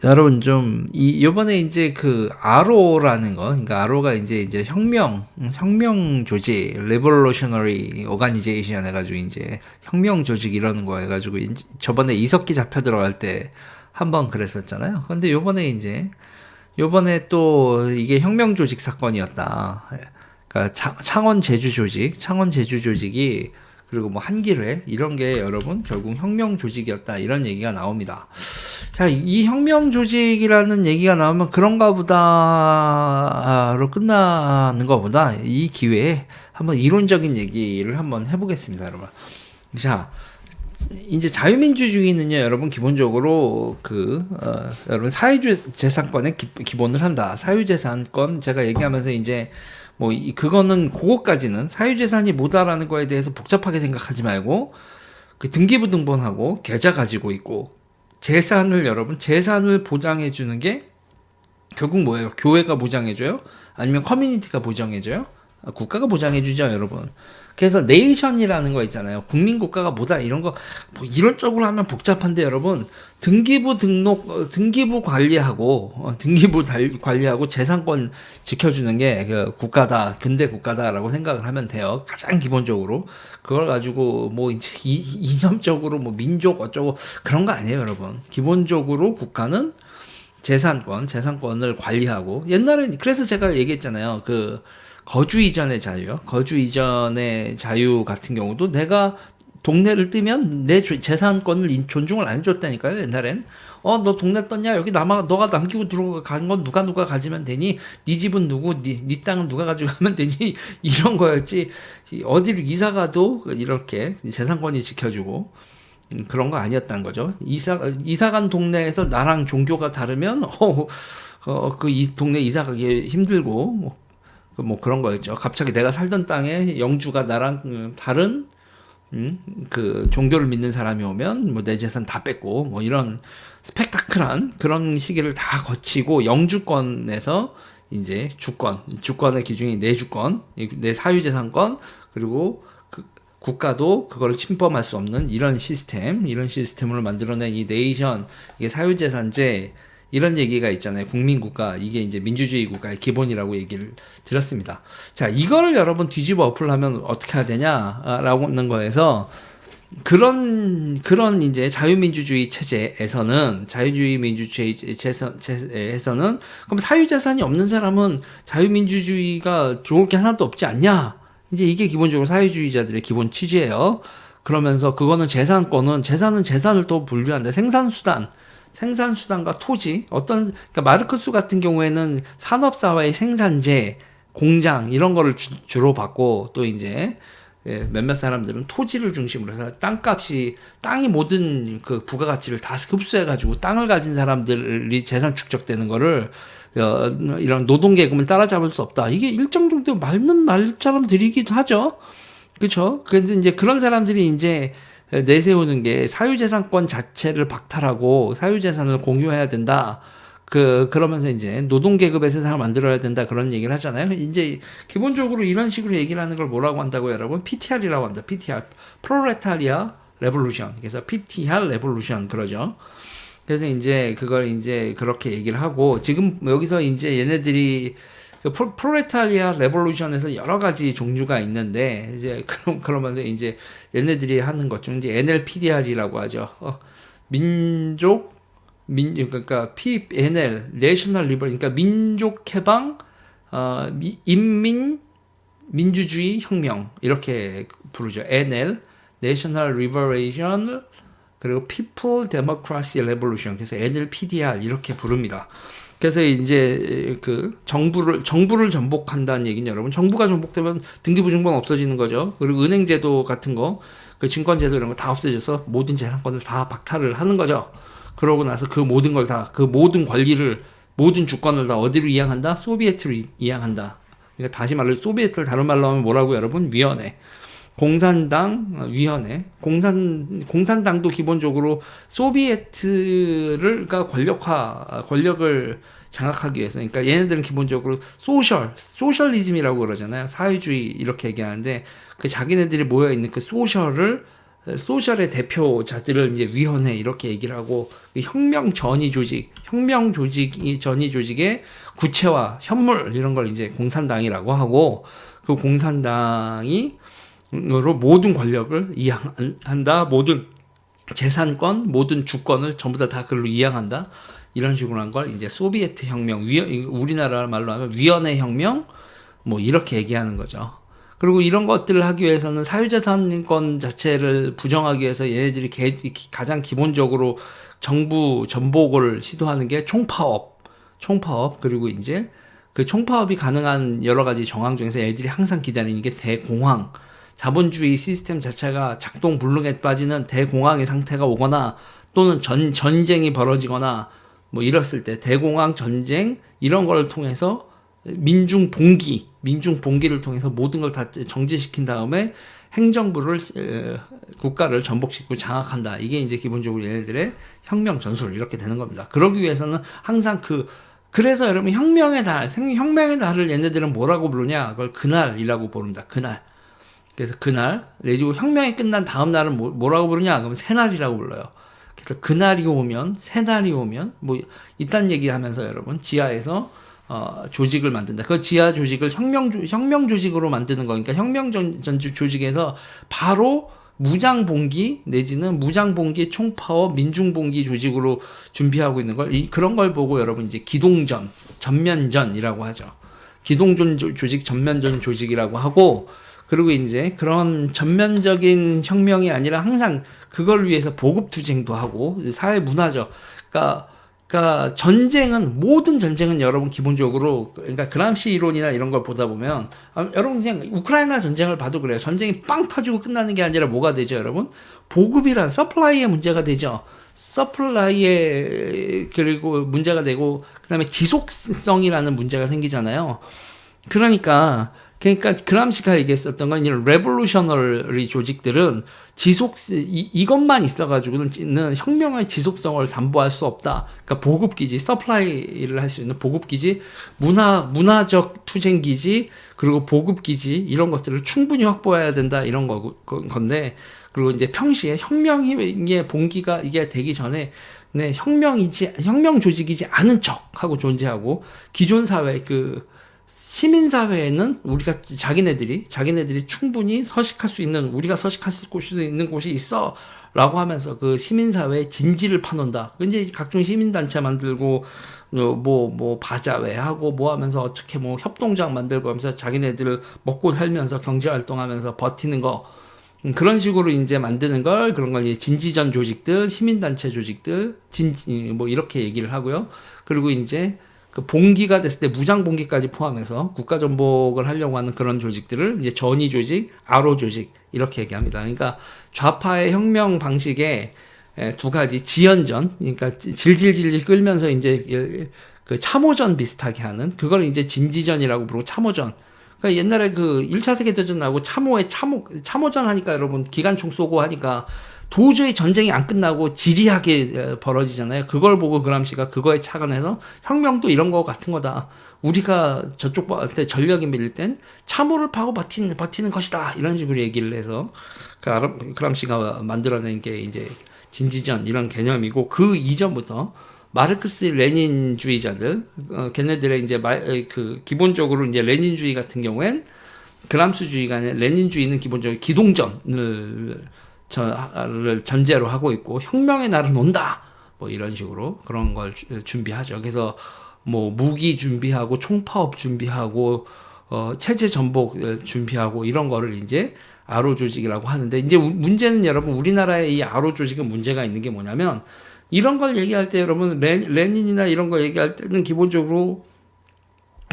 여러분 좀 요번에 이제 그 RO라는 거, 그러니까 RO가 이제 혁명 조직, Revolutionary Organization 해가지고 이제 혁명 조직 이러는 거 해가지고 저번에 이석기 잡혀 들어갈 때 한번 그랬었잖아요. 근데 요번에 또 이게 혁명 조직 사건이었다. 그러니까 창원 제주 조직이 그리고 뭐 한길회 이런 게 여러분 결국 혁명 조직이었다 이런 얘기가 나옵니다. 자, 이 혁명 조직이라는 얘기가 나오면 그런가 보다로 끝나는 것보다 이 기회에 한번 이론적인 얘기를 한번 해보겠습니다, 여러분. 자, 이제 자유민주주의는요, 여러분 기본적으로 여러분 사유재산권에 기본을 한다. 사유재산권 제가 얘기하면서 이제 그거는 그거까지는 사유재산이 뭐다라는 거에 대해서 복잡하게 생각하지 말고 그 등기부등본하고 계좌 가지고 있고 재산을 보장해 주는 게 결국 뭐예요? 교회가 보장해줘요? 아니면 커뮤니티가 보장해줘요? 국가가 보장해주죠, 여러분. 그래서 네이션이라는 거 있잖아요. 국민국가가 뭐다 이런 거 뭐 이론적으로 하면 복잡한데 여러분 등기부 관리하고 재산권 지켜주는 게 그 국가다, 근대 국가다라고 생각을 하면 돼요. 가장 기본적으로 그걸 가지고 뭐 이제 이념적으로 뭐 민족 어쩌고 그런 거 아니에요, 여러분. 기본적으로 국가는 재산권을 관리하고 옛날에 그래서 제가 얘기했잖아요. 그 거주 이전의 자유요. 거주 이전의 자유 같은 경우도 내가 동네를 뜨면 내 재산권을 존중을 안 해줬다니까요. 옛날엔 너 동네 떴냐? 여기 너가 남기고 들어간 건 누가 가지면 되니? 네 집은 누구? 네 땅은 누가 가지고 가면 되니? 이런 거였지. 어디를 이사 가도 이렇게 재산권이 지켜주고 그런 거 아니었다는 거죠. 이사 간 동네에서 나랑 종교가 다르면 이 동네 이사 가기 힘들고 뭐 그런 거였죠. 갑자기 내가 살던 땅에 영주가 나랑 다른 그 종교를 믿는 사람이 오면 뭐 내 재산 다 뺏고 뭐 이런 스펙타클한 그런 시기를 다 거치고 영주권에서 이제 주권의 기준이 내 주권, 내 사유재산권 그리고 국가도 그걸 침범할 수 없는 이런 시스템을 만들어낸 이 네이션, 이게 사유재산제 이런 얘기가 있잖아요. 국민국가, 이게 이제 민주주의 국가의 기본이라고 얘기를 드렸습니다. 자, 이거를 여러분 뒤집어 엎으려면 어떻게 해야 되냐라고 하는 거에서 그런 이제 자유민주주의 체제에서는 그럼 사유재산이 없는 사람은 자유민주주의가 좋을 게 하나도 없지 않냐? 이제 이게 기본적으로 사회주의자들의 기본 취지예요. 그러면서 그거는 재산은 재산을 또 분류한다. 생산수단과 토지, 그러니까 마르크스 같은 경우에는 산업사회의 생산재, 공장, 이런 거를 주로 받고, 또 이제, 몇몇 사람들은 토지를 중심으로 해서 땅이 모든 그 부가가치를 다 흡수해가지고 땅을 가진 사람들이 재산 축적되는 거를, 이런 노동계급을 따라잡을 수 없다. 이게 일정 정도 맞는 말처럼 들리기도 하죠. 그쵸? 근데 이제 그런 사람들이 이제, 내세우는 게 사유재산권 자체를 박탈하고 사유재산을 공유해야 된다. 그러면서 이제 노동계급의 세상을 만들어야 된다. 그런 얘기를 하잖아요. 이제 기본적으로 이런 식으로 얘기를 하는 걸 뭐라고 한다고 여러분? PTR이라고 한다. PTR. 프롤레타리아 레볼루션. 그래서 PTR 레볼루션 그러죠. 그래서 이제 그걸 이제 그렇게 얘기를 하고 지금 여기서 이제 얘네들이 프롤레타리아 레볼루션에서 여러 가지 종류가 있는데 이제 그러면서 이제 얘네들이 하는 것 중 이제 NLPDR이라고 하죠. 그러니까 PNL 내셔널 리버 그러니까 민족 해방 민주주의 혁명 이렇게 부르죠. NL National Liberation 그리고 People Democracy Revolution 그래서 NLPDR 이렇게 부릅니다. 그래서 이제 그 정부를 전복한다는 얘기는 여러분 정부가 전복되면 등기부등본 없어지는 거죠. 그리고 은행제도 같은 거, 그 증권제도 이런 거 다 없어져서 모든 재산권을 다 박탈을 하는 거죠. 그러고 나서 그 모든 관리를 모든 주권을 다 어디로 이양한다? 소비에트로 이양한다. 그러니까 다시 말로 소비에트를 다른 말로 하면 뭐라고 여러분? 위원회. 공산당 위원회, 공산당도 기본적으로 소비에트가 권력을 장악하기 위해서, 그러니까 얘네들은 기본적으로 소셜리즘이라고 그러잖아요. 사회주의 이렇게 얘기하는데 그 자기네들이 모여 있는 그 소셜의 대표자들을 이제 위원회 이렇게 얘기를 하고 혁명 전이 조직, 혁명 조직이 전위 조직의 구체화, 현물 이런 걸 이제 공산당이라고 하고 그 공산당이 으로 모든 권력을 이양한다. 모든 재산권, 모든 주권을 전부 다 그걸로 이양한다. 이런 식으로 한 걸 이제 소비에트 혁명, 우리나라 말로 하면 위원회 혁명, 뭐 이렇게 얘기하는 거죠. 그리고 이런 것들을 하기 위해서는 사유재산권 자체를 부정하기 위해서 얘네들이 가장 기본적으로 정부 전복을 시도하는 게 총파업, 그리고 이제 그 총파업이 가능한 여러 가지 정황 중에서 얘들이 항상 기다리는 게 대공황, 자본주의 시스템 자체가 작동 불능에 빠지는 대공황의 상태가 오거나 또는 전쟁이 벌어지거나 뭐 이랬을 때 대공황 전쟁 이런 걸 통해서 민중 봉기를 통해서 모든 걸 다 정지시킨 다음에 행정부를 국가를 전복시키고 장악한다. 이게 이제 기본적으로 얘네들의 혁명 전술 이렇게 되는 겁니다. 그러기 위해서는 항상 그래서 여러분 혁명의 날을 얘네들은 뭐라고 부르냐? 그걸 그날이라고 부릅니다. 그날. 그래서 그날 내지고 혁명이 끝난 다음 날은 뭐라고 부르냐? 그러면 새날이라고 불러요. 그래서 그날이 오면 새날이 오면 뭐 이딴 얘기하면서 여러분 지하에서 조직을 만든다. 그 지하 조직을 혁명 조직으로 만드는 거니까 혁명 전주 조직에서 바로 무장봉기 내지는 무장봉기 총파업 민중봉기 조직으로 준비하고 있는 그런 걸 보고 여러분 이제 기동전 전면전이라고 하죠. 기동전 조직 전면전 조직이라고 하고 그리고 이제 그런 전면적인 혁명이 아니라 항상 그걸 위해서 보급투쟁도 하고 사회 문화죠. 그러니까 모든 전쟁은 여러분 기본적으로 그러니까 그람시 이론이나 이런 걸 보다 보면 여러분 그냥 우크라이나 전쟁을 봐도 그래요. 전쟁이 빵 터지고 끝나는 게 아니라 뭐가 되죠, 여러분? 보급이란 서플라이의 문제가 되죠. 서플라이의 그리고 문제가 되고 그다음에 지속성이라는 문제가 생기잖아요. 그러니까 그람시가 얘기했었던 건 이런 레볼루셔너리 조직들은 이것만 있어가지고는 혁명의 지속성을 담보할 수 없다. 그러니까 보급기지, 서플라이를 할 수 있는 보급기지, 문화적 투쟁기지, 그리고 보급기지 이런 것들을 충분히 확보해야 된다 이런 건데 그리고 이제 평시에 혁명의 봉기가 이게 되기 전에 혁명 조직이지 않은 척하고 존재하고 기존 사회 시민사회에는 우리가 자기네들이 충분히 서식할 수 있는 우리가 서식할 수 있는 곳이 있어 라고 하면서 그 시민사회의 진지를 파놓는다. 이제 각종 시민단체 만들고 바자회 하고 뭐 하면서 어떻게 뭐 협동조합 만들고 하면서 자기네들 먹고 살면서 경제활동하면서 버티는 거 그런 식으로 이제 만드는 그런 걸 이제 진지전 조직들, 시민단체 조직들, 뭐 이렇게 얘기를 하고요. 그리고 이제 그 봉기가 됐을 때 무장 봉기까지 포함해서 국가 전복을 하려고 하는 그런 조직들을 이제 전위 조직, 아로 조직 이렇게 얘기합니다. 그러니까 좌파의 혁명 방식에 두 가지 지연전, 그러니까 질질질 끌면서 이제 그 참호전 비슷하게 하는 그걸 이제 진지전이라고 부르고 참호전. 그러니까 옛날에 그 1차 세계대전 나오고 참호전 하니까 여러분 기관총 쏘고 하니까 도저히 전쟁이 안 끝나고 지리하게 벌어지잖아요. 그걸 보고 그람시가 그거에 착안해서 혁명도 이런 거 같은 거다. 우리가 저쪽한테 전력이 밀릴 땐 참호를 파고 버티는 것이다. 이런 식으로 얘기를 해서 그람시가 만들어낸 게 이제 진지전 이런 개념이고 그 이전부터 마르크스 레닌주의자들 걔네들의 이제 기본적으로 이제 레닌주의 같은 경우엔 그람스주의가 아니라 레닌주의는 기본적으로 기동전을 전제로 하고 있고 혁명의 날은 온다 뭐 이런 식으로 그런 걸 준비하죠. 그래서 뭐 무기 준비하고 총파업 준비하고 체제 전복 준비하고 이런 거를 이제 아로 조직이라고 하는데 이제 문제는 여러분 우리나라의 이 아로 조직은 문제가 있는 게 뭐냐면 이런 걸 얘기할 때 여러분 레닌이나 이런 거 얘기할 때는 기본적으로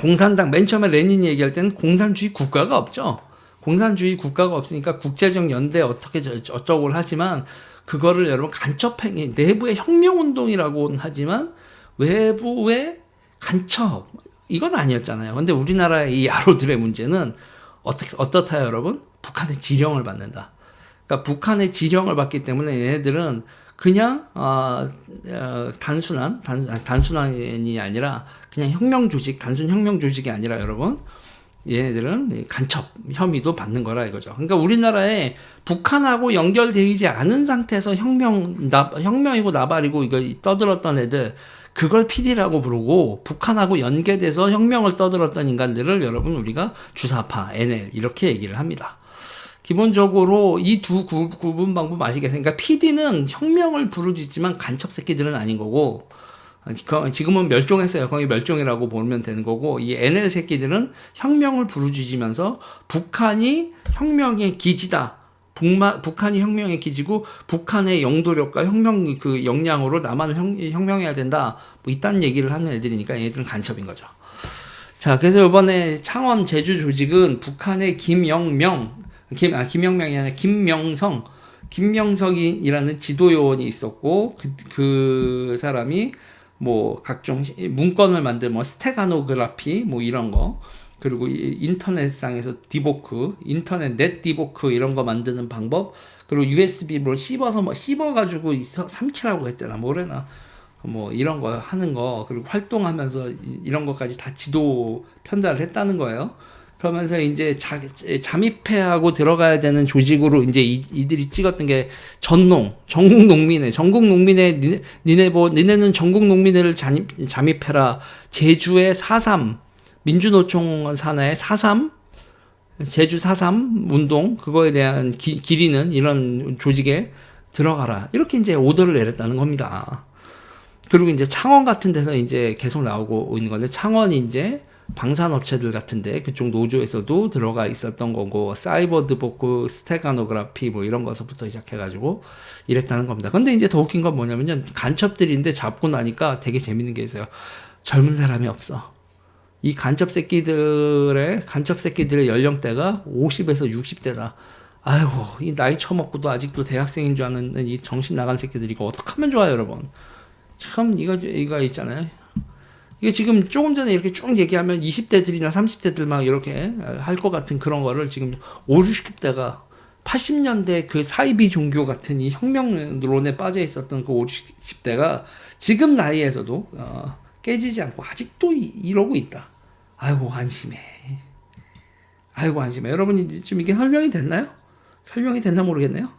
공산당 맨 처음에 레닌이 얘기할 때는 공산주의 국가가 없죠. 공산주의 국가가 없으니까 국제적 연대 어떻게 어쩌고 하지만 그거를 여러분 간첩행위 내부의 혁명운동이라고는 하지만 외부의 간첩 이건 아니었잖아요. 근데 우리나라의 이 아로들의 문제는 어떻다요 여러분? 북한의 지령을 받는다. 그러니까 북한의 지령을 받기 때문에 얘네들은 그냥 단순한이 아니라 그냥 단순 혁명 조직이 아니라 여러분 얘네들은 간첩 혐의도 받는 거라 이거죠. 그러니까 우리나라에 북한하고 연결되지 않은 상태에서 혁명이고 나발이고 이거 떠들었던 애들 그걸 PD라고 부르고 북한하고 연계돼서 혁명을 떠들었던 인간들을 여러분 우리가 주사파, NL 이렇게 얘기를 합니다. 기본적으로 이 두 구분 방법 아시겠어요? 그러니까 PD는 혁명을 부르짖지만 간첩 새끼들은 아닌 거고, 지금은 멸종했어요. 거의 멸종이라고 보면 되는 거고, 이 NL 새끼들은 혁명을 부르짖으면서 북한이 혁명의 기지다. 북한이 혁명의 기지고 북한의 영도력과 혁명 그 역량으로 남한을 혁명해야 된다. 뭐 이딴 얘기를 하는 애들이니까 얘들은 간첩인 거죠. 자, 그래서 이번에 창원 제주 조직은 북한의 김영명이 아니라 김명성이라는 지도요원이 있었고, 그 사람이 뭐 각종 문건을 만들 뭐 스테가노그라피 뭐 이런 거, 그리고 인터넷상에서 인터넷 넷 디보크 이런 거 만드는 방법, 그리고 USB 뭘 씹어가지고 삼키라고 했대나 뭐래나, 뭐 이런 거 하는 거, 그리고 활동하면서 이런 것까지 다 지도 편달을 했다는 거예요. 그러면서 이제 잠입해하고 들어가야 되는 조직으로 이제 이들이 찍었던 게 전국 농민회, 니네는 전국 농민회를 잠입해라. 제주의 4.3, 민주노총 산하의 4.3, 제주 4.3 운동, 그거에 대한 기리는 이런 조직에 들어가라. 이렇게 이제 오더를 내렸다는 겁니다. 그리고 이제 창원 같은 데서 이제 계속 나오고 있는 건데, 창원이 이제 방산업체들 같은데 그쪽 노조에서도 들어가 있었던 거고, 사이버 드보크, 스테가노그라피 뭐 이런 것부터 시작해가지고 이랬다는 겁니다. 근데 이제 더 웃긴 건 뭐냐면요, 간첩들인데 잡고 나니까 되게 재밌는 게 있어요. 젊은 사람이 없어. 이 간첩 새끼들의 연령대가 50에서 60대다. 아이고, 이 나이 처먹고도 아직도 대학생인 줄 아는 이 정신 나간 새끼들이 이거 어떡하면 좋아요, 여러분. 참 이거 있잖아요. 이게 지금 조금 전에 이렇게 쭉 얘기하면 20대들이나 30대들 막 이렇게 할 것 같은 그런 거를 지금 5, 60대가 80년대 그 사이비 종교 같은 이 혁명론에 빠져 있었던 그 5, 60대가 지금 나이에서도 깨지지 않고 아직도 이러고 있다. 아이고 안심해. 여러분이 지금 이게 설명이 됐나요? 설명이 됐나 모르겠네요.